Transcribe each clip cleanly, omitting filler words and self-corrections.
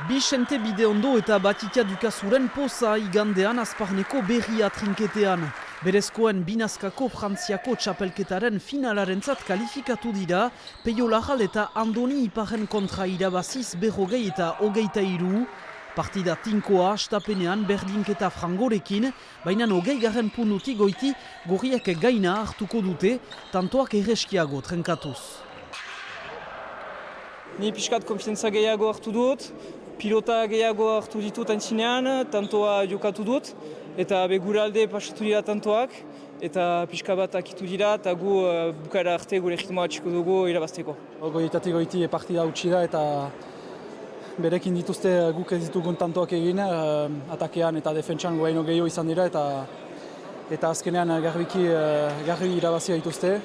Bixente Bideondo eta Batitia Dukazuren poza igandean Azparneko berria trinketean. Berezkoen binazkako Frantziako txapelketaren finalarentzat kalifikatu dira, Peio Larral eta Andoni Iparen kontra irabaziz 40 eta 23. Partida tinkoa astapenean berdinketa frangorekin, baina 20. puntutik goiti gorriak gaina hartuko dute, tantoak erreskiago trenkatuz. Ni pixkat konfiantza gehiago hartu dut, pilota gehiago hartu ditut antzinean, tantoa jokatu dut, eta gure alde pasatu dira tantoak, eta pixka bat akitu dira, eta gu bukaera arte gure ritmoa txiko dugu irabazteko. Goitatik goiti partida utzi da, eta berekin dituzte guk ez ditugun tantoak egin, atakean eta defentsan guaino gehiago izan dira, eta azkenean garbi irabazia dituzte.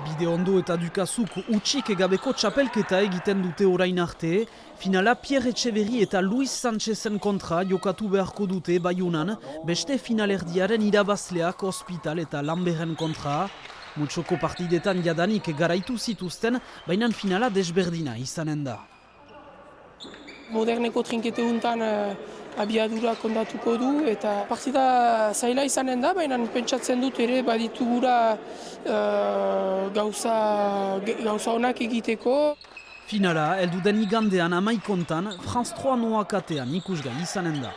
Bideondo eta Dukazuk utxik gabeko txapelketa egiten dute orain arte. Finala Pierre Etxeberri eta Luis Sanchezen kontra jokatu beharko dute Baiunan, beste finalerdiaren irabazleak Hospital eta Lamberen kontra. Multzoko partidetan jadanik garaitu zituzten, baina finala desberdina izanen da. Moderneko trinkete untan abiadura kondatuko du eta partida zaila izanen da, baina pentsatzen dut ere baditugura gauza onak egiteko. Finala, heldu den igandean amaikontan, France 3 noakatean ikusgai izanen da.